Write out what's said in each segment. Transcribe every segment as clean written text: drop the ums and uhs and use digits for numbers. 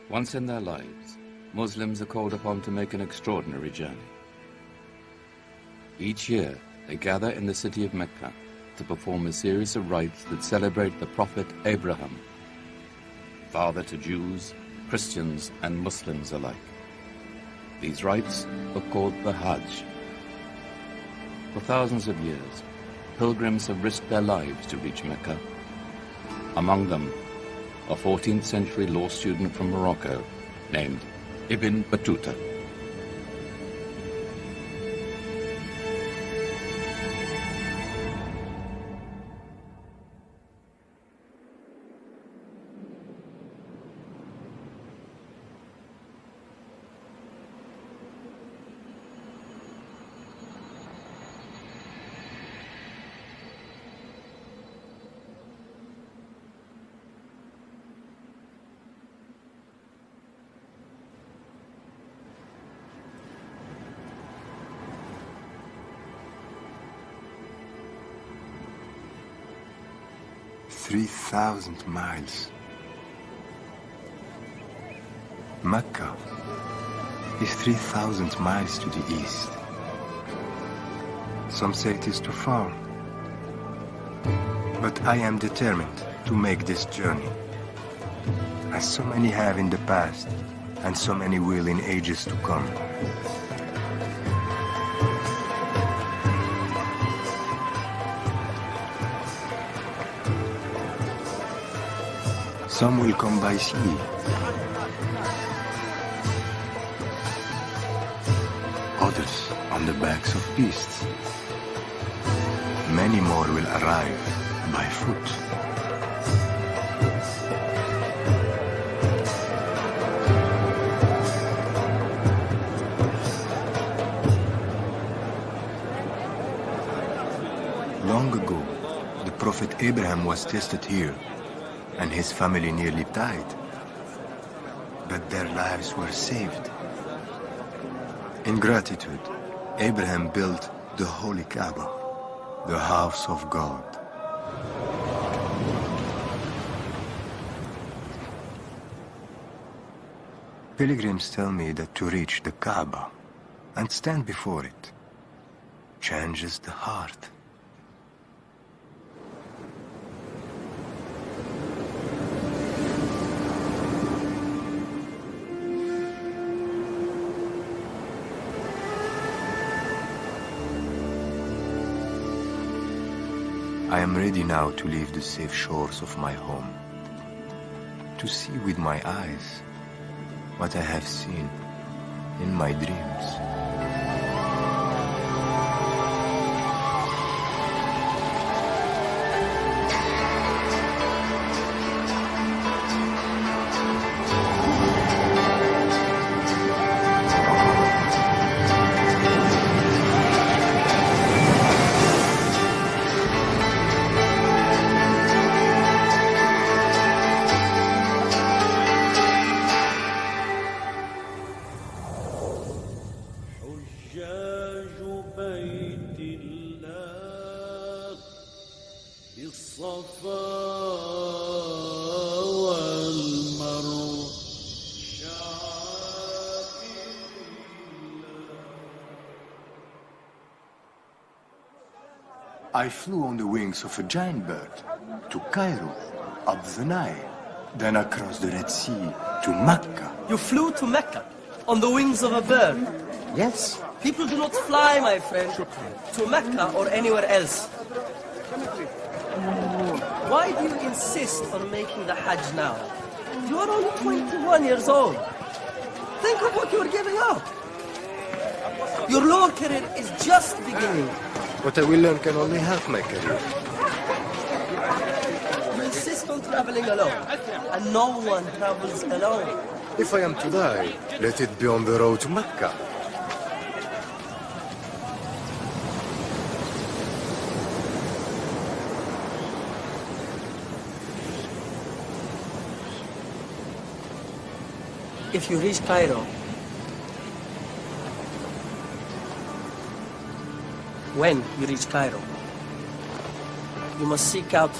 Once in their lives, Muslims are called upon to make an extraordinary journey. Each year, they gather in the city of Mecca to perform a series of rites that celebrate the Prophet Abraham, father to Jews, Christians, and Muslims alike. These rites are called the Hajj. For thousands of years, pilgrims have risked their lives to reach Mecca. Among them, a 14th century law student from Morocco named Ibn Battutah. "3,000 miles. Mecca is 3,000 miles to the east. Some say it is too far, but I am determined to make this journey, as so many have in the past, and so many will in ages to come. Some will come by sea, others on the backs of beasts. Many more will arrive by foot. Long ago, the Prophet Abraham was tested here, and his family nearly died, but their lives were saved. In gratitude, Abraham built the Holy Kaaba, the house of God. Pilgrims tell me that to reach the Kaaba and stand before it changes the heart. I am ready now to leave the safe shores of my home, to see with my eyes what I have seen in my dreams. I flew on the wings of a giant bird to Cairo, up the Nile, then across the Red Sea to Mecca. You flew to Mecca on the wings of a bird? Yes. People do not fly, my friend, to Mecca or anywhere else. Why do you insist on making the Hajj now? You are only 21 years old. Think of what you are giving up. Your law career is just beginning. What I will learn can only help my career. You insist on traveling alone, and no one travels alone. If I am to die, let it be on the road to Mecca. If you reach Cairo, when you reach Cairo, you must seek out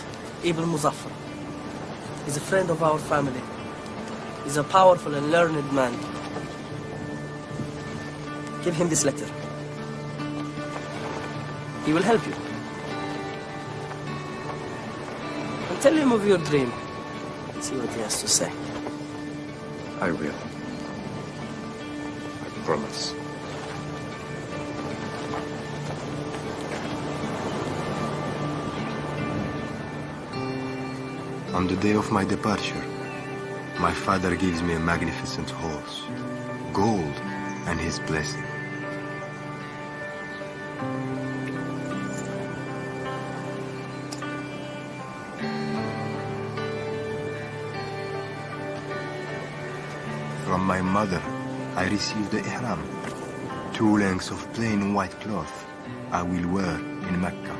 Ibn Muzaffar. He's a friend of our family. He's a powerful and learned man. Give him this letter. He will help you. And tell him of your dream. See what he has to say. I will. I promise. On the day of my departure, my father gives me a magnificent horse, gold, and his blessing. From my mother, I received the ihram, 2 lengths of plain white cloth I will wear in Mecca.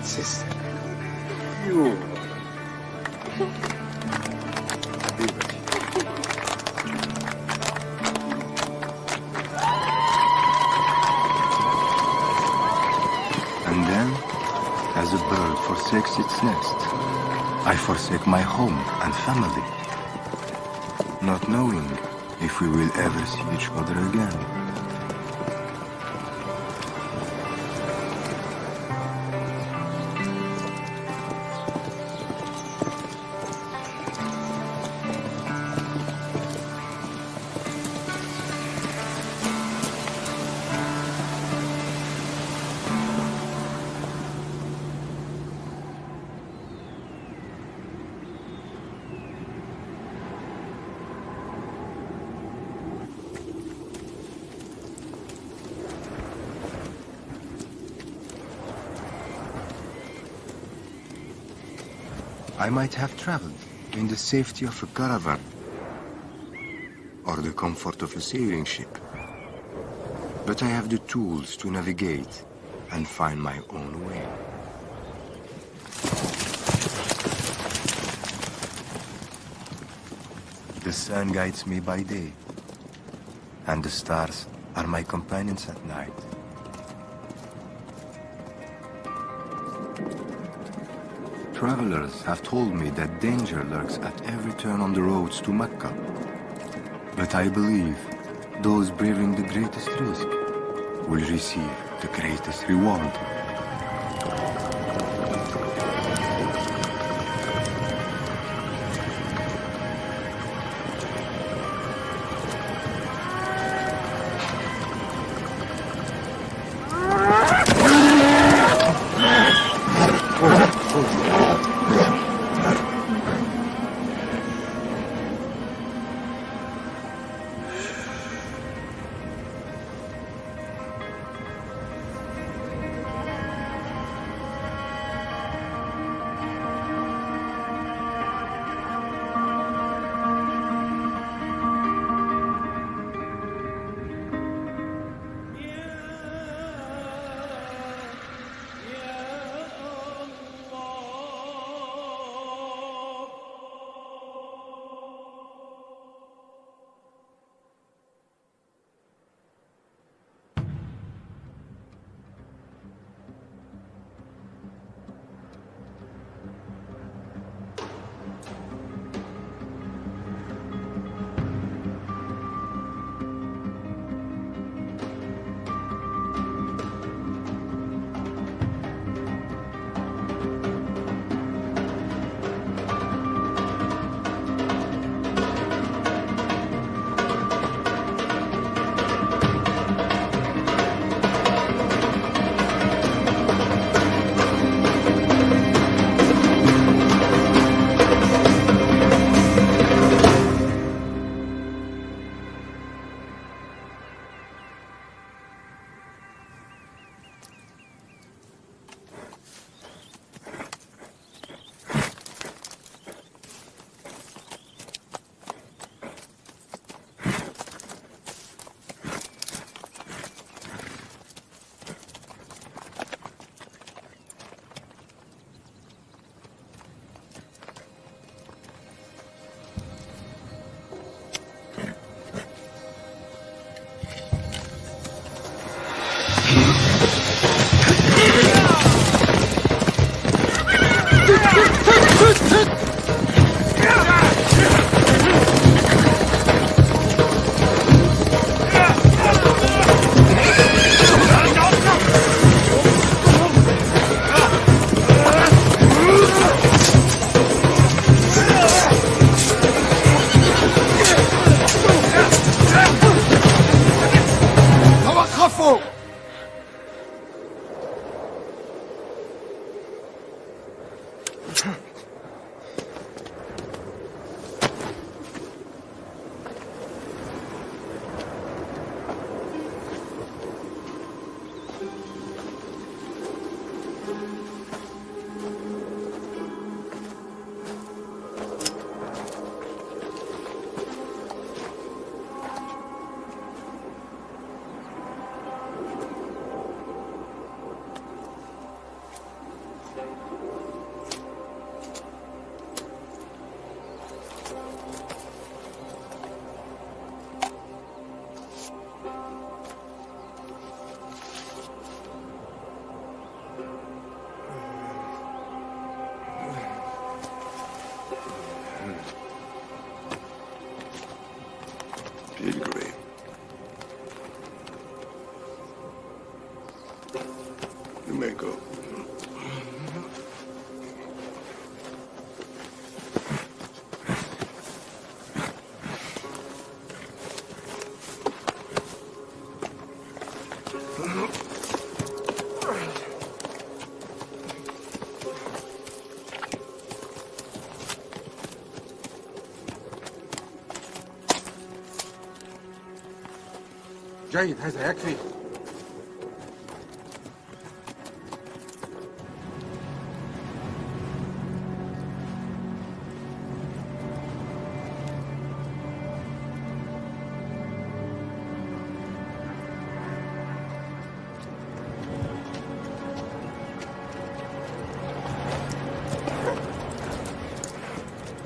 Sister, you. Habibi. And then, as a bird forsakes its nest, I forsake my home and family, not knowing if we will ever see each other again. I might have traveled in the safety of a caravan or the comfort of a sailing ship, but I have the tools to navigate and find my own way. The sun guides me by day, and the stars are my companions at night. Travelers have told me that danger lurks at every turn on the roads to Mecca. But I believe those braving the greatest risk will receive the greatest reward. Pilgrim. You may go. جيد، هذا يكفي.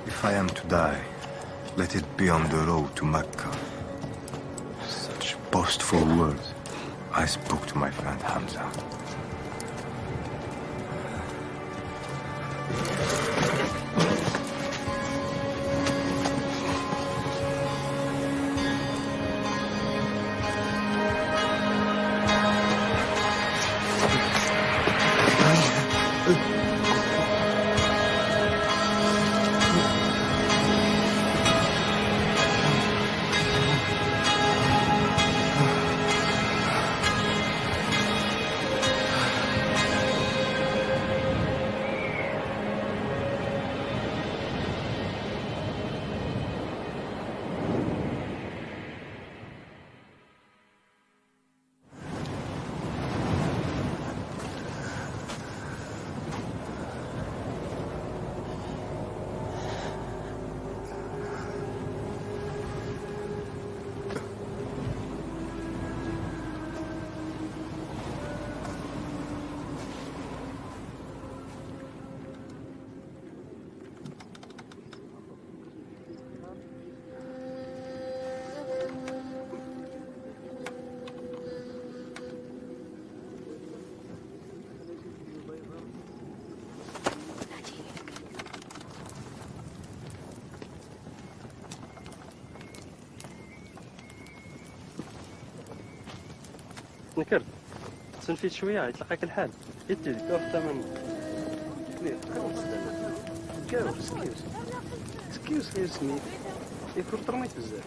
If I am to die, let it be on the road to Mecca. Such boastful words I spoke to my friend Hamza. نكرت تنفيت شويه يطلقك الحال يدي لك وقت من سكيوس لي سميت يكون طرميت بزاف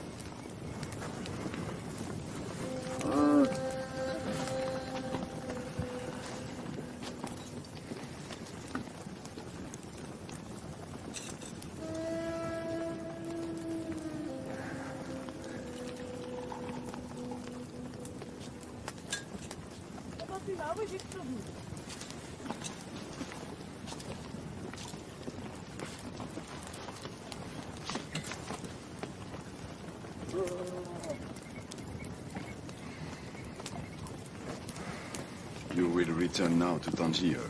You will return now to Tangier.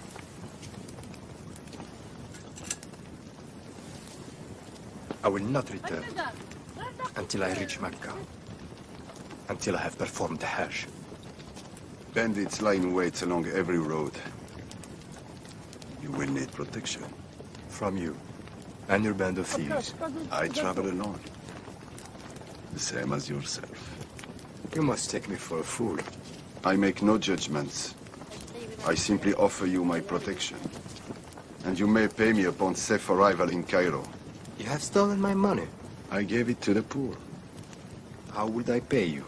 I will not return until I reach Mecca, until I have performed the Hajj. Bandits lie in wait along every road. You will need protection. From you and your band of thieves. I travel alone. The same as yourself. You must take me for a fool. I make no judgments. I simply offer you my protection. And you may pay me upon safe arrival in Cairo. You have stolen my money. I gave it to the poor. How would I pay you?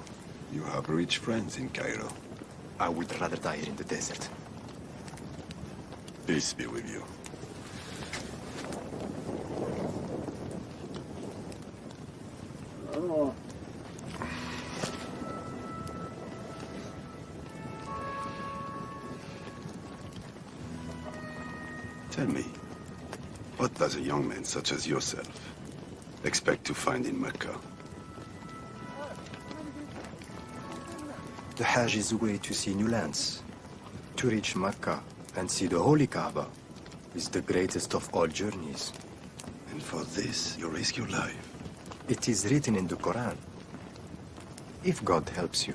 You have rich friends in Cairo. I would rather die here in the desert. Peace be with you. Tell me, what does a young man such as yourself expect to find in Mecca? The Hajj is a way to see new lands. To reach Mecca and see the Holy Kaaba is the greatest of all journeys. And for this, you risk your life. It is written in the Quran. If God helps you,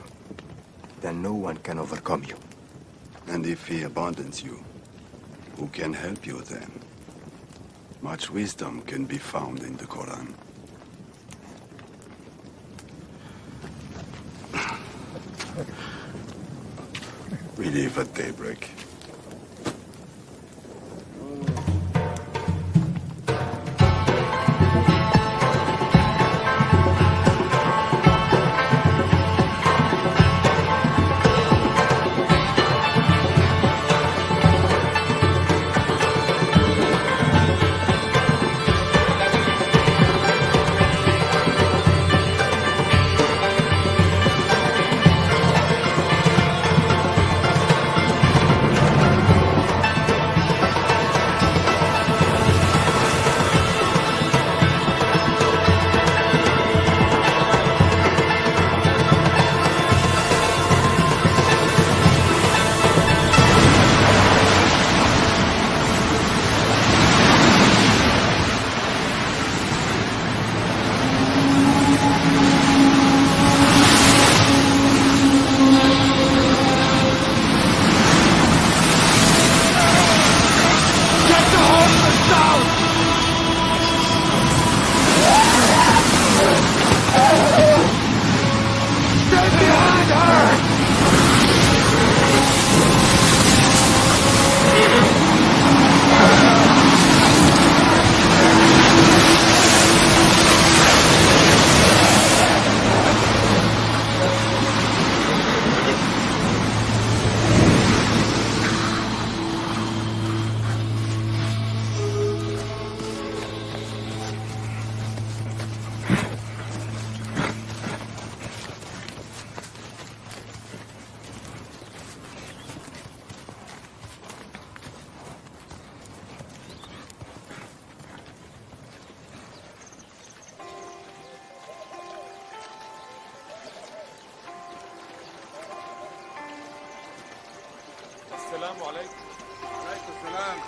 then no one can overcome you. And if he abandons you, who can help you then? Much wisdom can be found in the Quran. We leave at daybreak. السلام عليكم. عليكم السلام.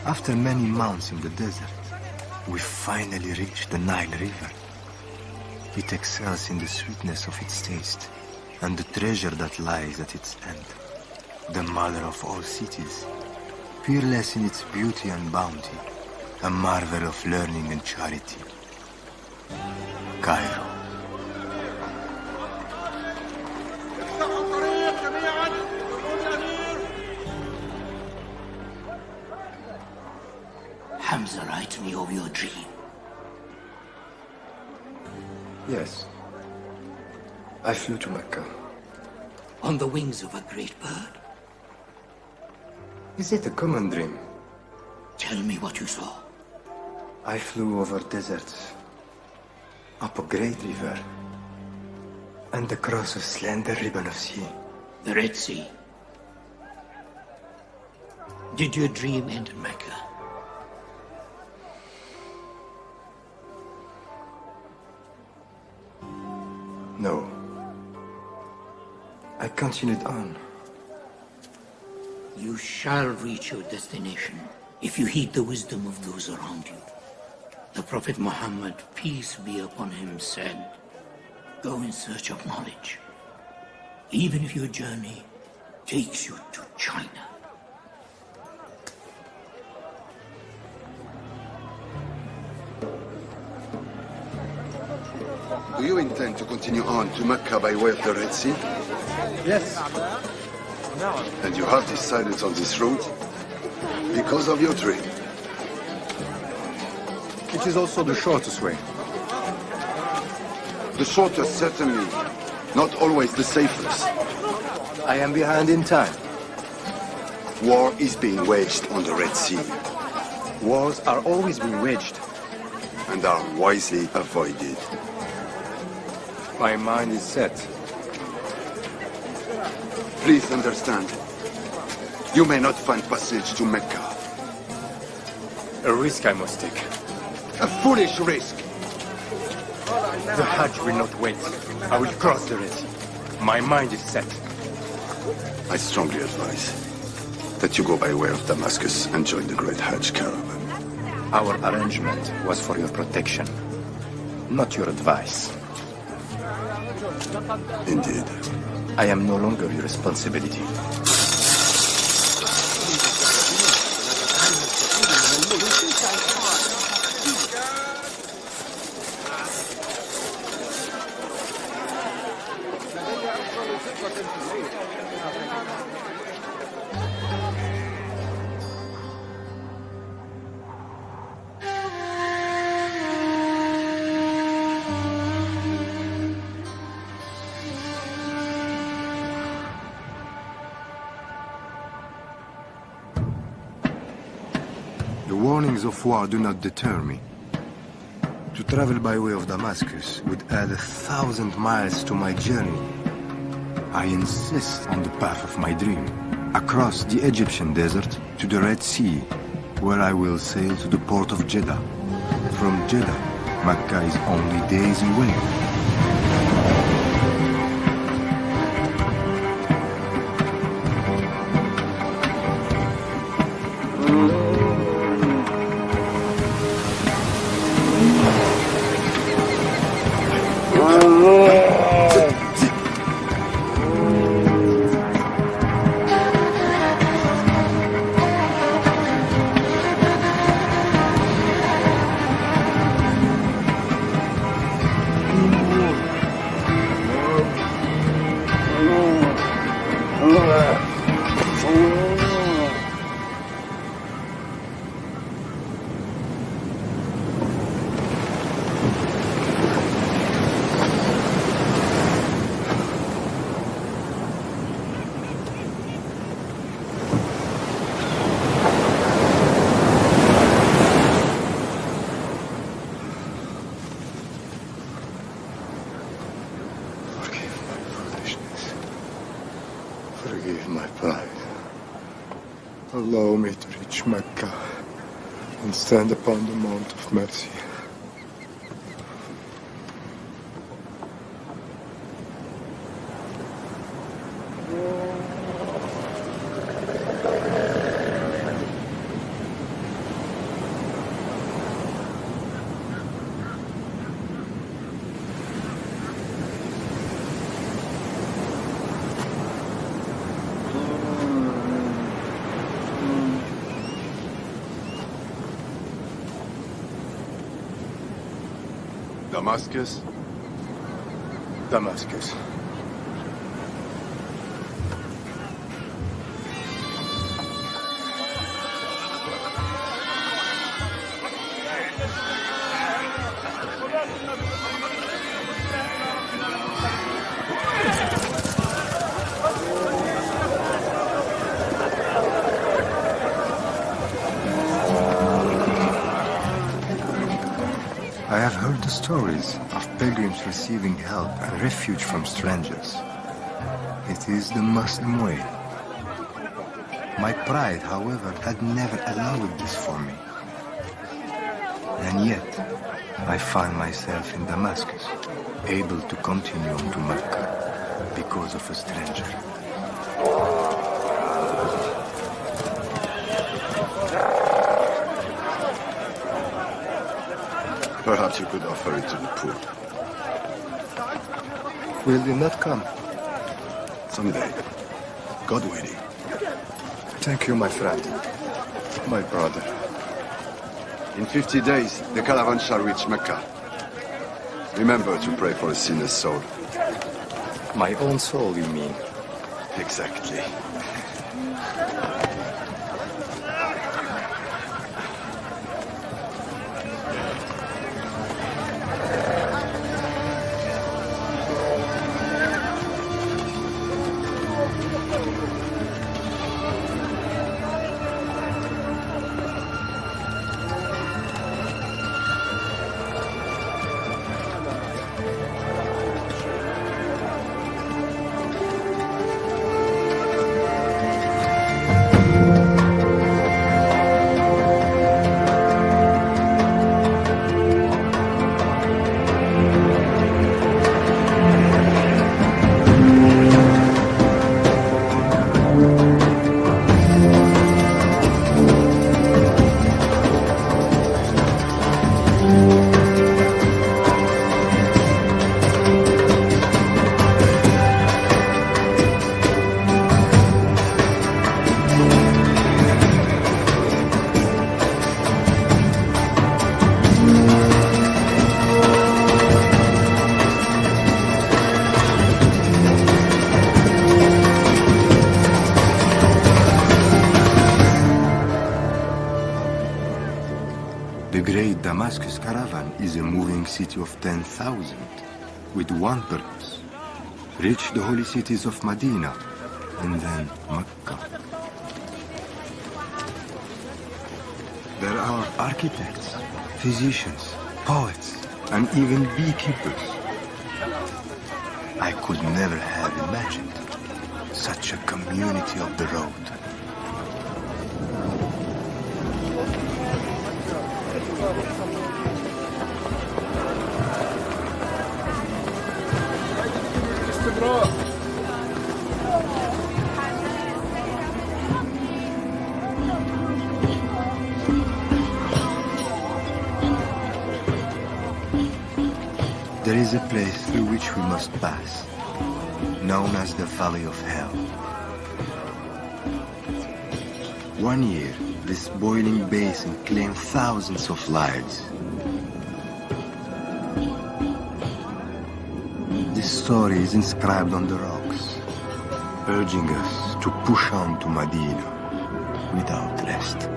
After many months in the desert, we finally reached the Nile River. It excels in the sweetness of its taste and the treasure that lies at its end. The mother of all cities, fearless in its beauty and bounty, a marvel of learning and charity. Cairo. Hamza, write me of your dream. Yes. I flew to Mecca. On the wings of a great bird. Is it a common dream? Tell me what you saw. I flew over deserts, up a great river, and across a slender ribbon of sea. The Red Sea. Did your dream end in Mecca? No. I continued on. You shall reach your destination if you heed the wisdom of those around you. The Prophet Muhammad, peace be upon him, said, go in search of knowledge, even if your journey takes you to China. Do you intend to continue on to Mecca by way of the Red Sea? Yes. And you have decided on this route because of your dream? It is also the shortest way. The shortest, certainly. Not always the safest. I am behind in time. War is being waged on the Red Sea Wars are always being waged. and are wisely avoided. My mind is set. Please understand. You may not find passage to Mecca. A risk I must take. A foolish risk. The Hajj will not wait. I will cross the Red Sea. My mind is set. I strongly advise that you go by way of Damascus and join the great Hajj caravan. Our arrangement was for your protection, not your advice. Indeed. I am no longer your responsibility. The warnings of war do not deter me. To travel by way of Damascus would add 1,000 miles to my journey. I insist on the path of my dream, across the Egyptian desert to the Red Sea, where I will sail to the port of Jeddah. From Jeddah, Mecca is only days away. Forgive my pride. Allow me to reach Mecca and stand upon the Mount of Mercy. Damascus? Damascus. I have heard the stories of pilgrims receiving help and refuge from strangers. It is the Muslim way. My pride, however, had never allowed this for me. And yet, I found myself in Damascus, able to continue on to Mecca because of a stranger. Perhaps you could offer it to the poor. Will you not come? Someday. God willing. Thank you, my friend. My brother. In 50 days, the caravan shall reach Mecca. Remember to pray for a sinner's soul. My own soul, you mean? Exactly. city of 10,000 with one purpose: reach the holy cities of Medina and then Mecca. There are architects, physicians, poets, and even beekeepers. I could never have imagined such a community of the road. There is a place through which we must pass, known as the Valley of Hell. One year, this boiling basin claimed thousands of lives. This story is inscribed on the rocks, urging us to push on to Medina without rest.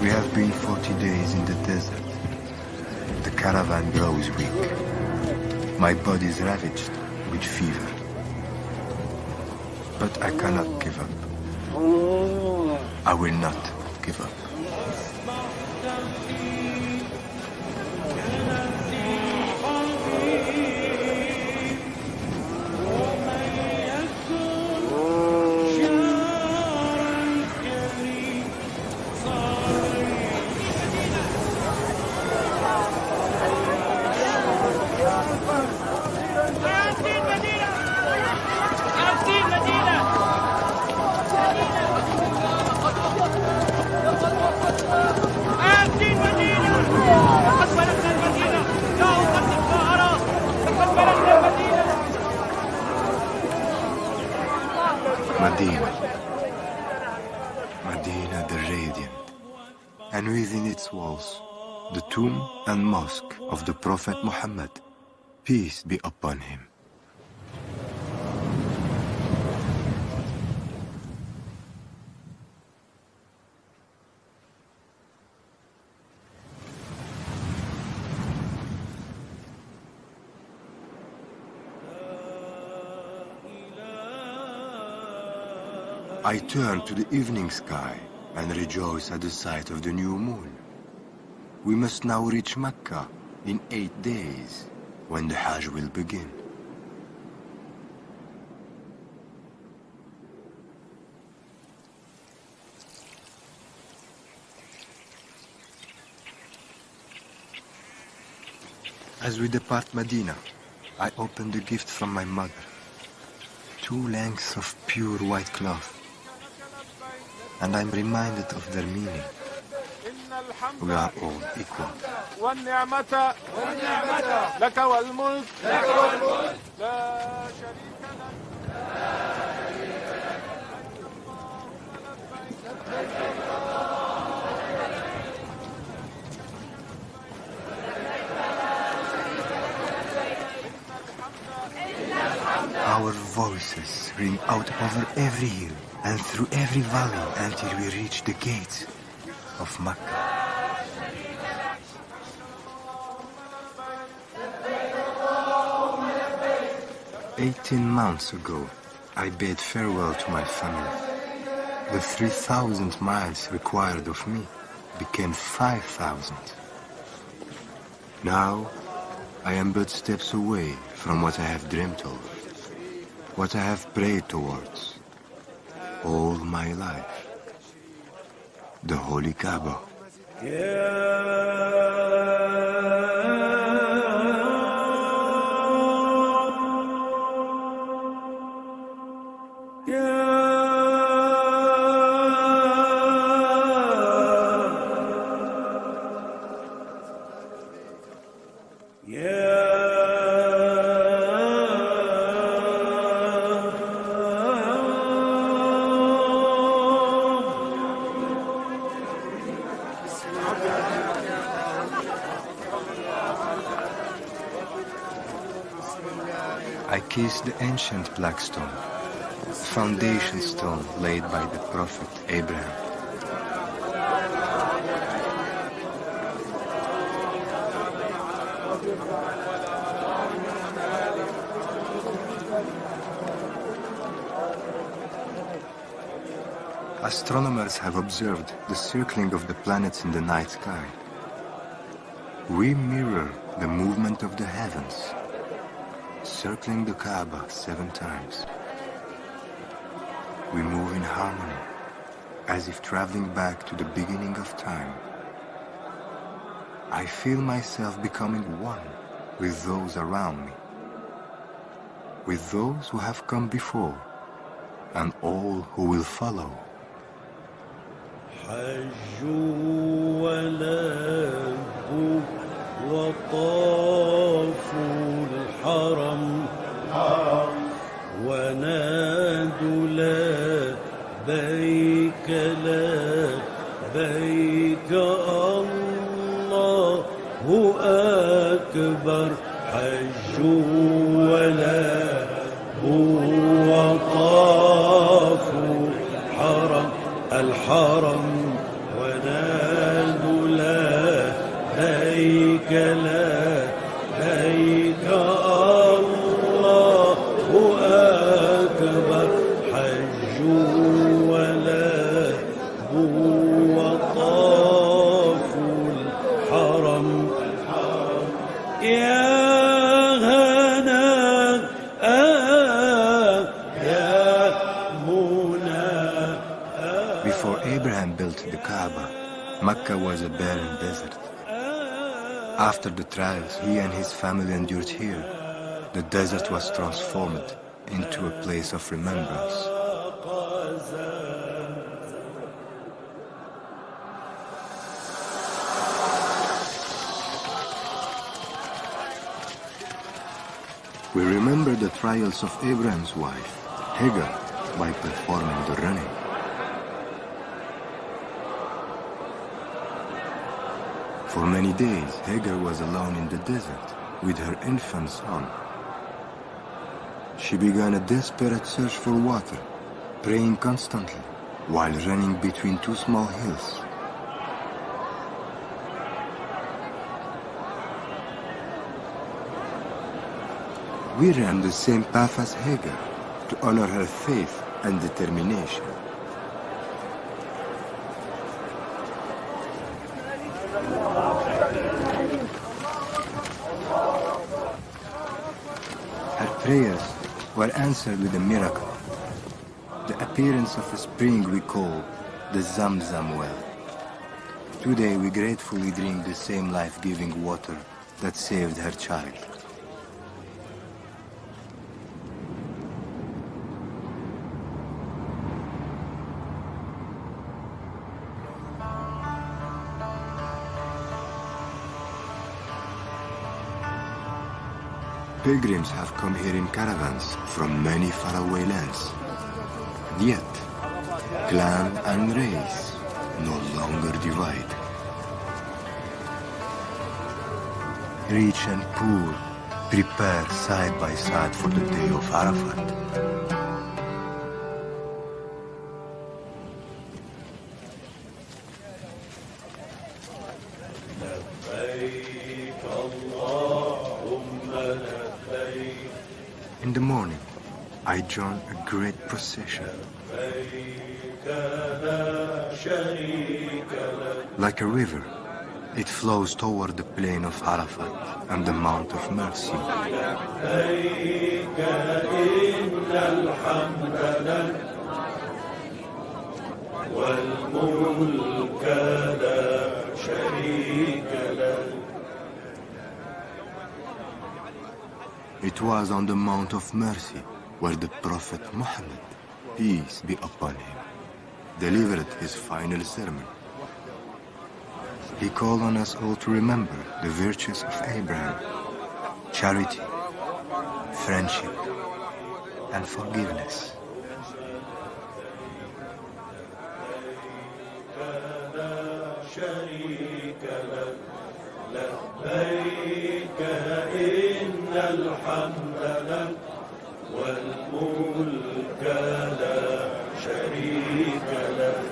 We have been 40 days in the desert. The caravan grows weak. My body is ravaged with fever. But I cannot give up. I will not give up. Medina the radiant, and within its walls, the tomb and mosque of the Prophet Muhammad, peace be upon him. I turn to the evening sky and rejoice at the sight of the new moon. We must now reach Mecca in 8 days, when the Hajj will begin. As we depart Medina, I open the gift from my mother. 2 lengths of pure white cloth. And I'm reminded of their meaning. We are all equal. والنعمة لك والملك لا شريك لك. Our voices ring out over every hill and through every valley until we reach the gates of Mecca. "18 months ago, I bade farewell to my family. The 3,000 miles required of me became 5,000. Now, I am but steps away from what I have dreamt of, what I have prayed towards all my life, the Holy Kaaba." Yeah. I kissed the ancient black stone, foundation stone laid by the prophet Abraham. Astronomers have observed the circling of the planets in the night sky. We mirror the movement of the heavens, circling the Kaaba 7 times. We move in harmony, as if traveling back to the beginning of time. I feel myself becoming one with those around me, with those who have come before, and all who will follow. وطافوا الحرم ونادوا لبيك لبيك الله أكبر حجوا ولبوا وطافوا الحرم ونادوا لبيك لبيك الله أكبر حجوا ولبوا وطافوا الحرم يا هنا يا منى. Before Abraham built the Kaaba, Mecca was a barren desert. After the trials he and his family endured here, the desert was transformed into a place of remembrance. We remember the trials of Abraham's wife, Hagar, by performing the running. For many days, Hagar was alone in the desert with her infant son. She began a desperate search for water, praying constantly while running between 2 small hills. We ran the same path as Hagar to honor her faith and determination. Prayers were answered with a miracle, the appearance of a spring we call the Zamzam well. Today we gratefully drink the same life-giving water that saved her child. Pilgrims have come here in caravans from many faraway lands. Yet, clan and race no longer divide. Rich and poor prepare side by side for the day of Arafat. In the morning, I join a great procession. Like a river, it flows toward the plain of Arafat and the Mount of Mercy. It was on the Mount of Mercy where the Prophet Muhammad, peace be upon him, delivered his final sermon. He called on us all to remember the virtues of Abraham: charity, friendship, and forgiveness. والملك لا شريك لك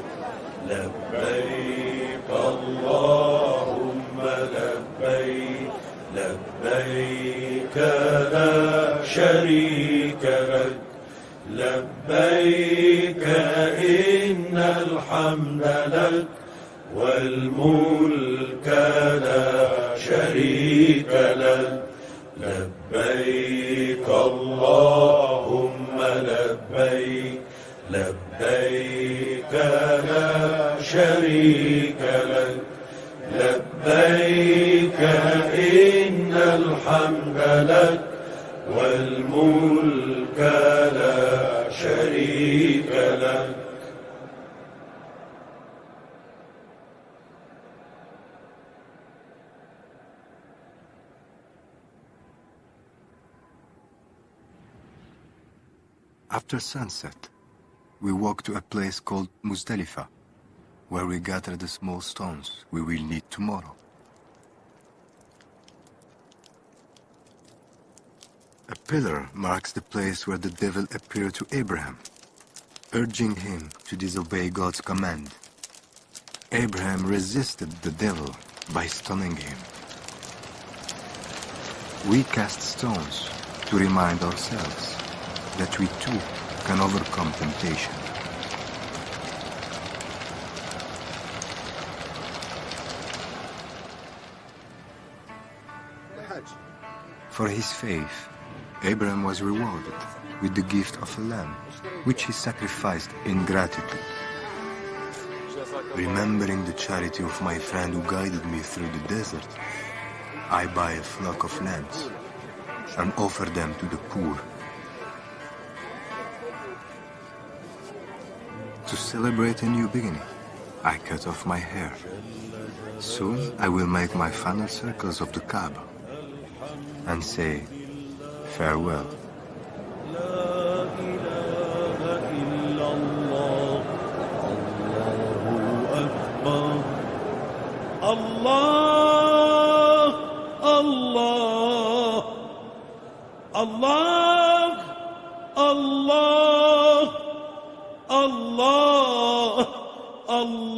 لبيك اللهم لبيك لبيك لا شريك لك لبيك إن الحمد لك والملك لا شريك لك لبيك اللهم لبيك لبيك لا شريك لك لبيك إن الحمد لك والملك لا شريك لك. After sunset, we walk to a place called Muzdalifa, where we gather the small stones we will need tomorrow. A pillar marks the place where the devil appeared to Abraham, urging him to disobey God's command. Abraham resisted the devil by stoning him. We cast stones to remind ourselves that we too can overcome temptation. For his faith, Abraham was rewarded with the gift of a lamb, which he sacrificed in gratitude. Remembering the charity of my friend who guided me through the desert, I buy a flock of lambs and offer them to the poor. To celebrate a new beginning, I cut off my hair. Soon I will make my final circles of the Kaaba and say farewell. Allah, Allah, Allah, Allah, Allah, Allah.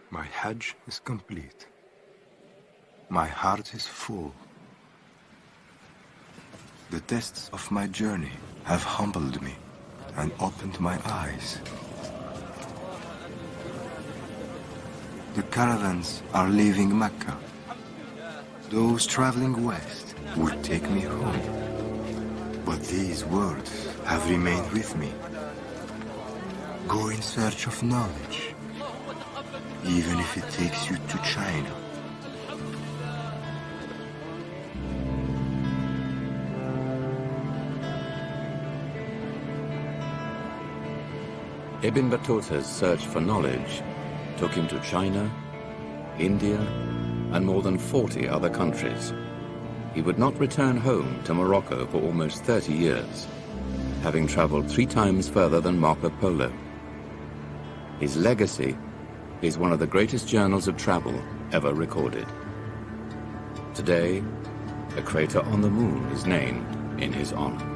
My Hajj is complete. My heart is full. The tests of my journey have humbled me and opened my eyes. The caravans are leaving Mecca. Those traveling west will take me home. But these words have remained with me. Go in search of knowledge, even if it takes you to China. Ibn Battutah's search for knowledge took him to China, India, and more than 40 other countries. He would not return home to Morocco for almost 30 years, having traveled 3 times further than Marco Polo. His legacy is one of the greatest journals of travel ever recorded. Today, a crater on the moon is named in his honor.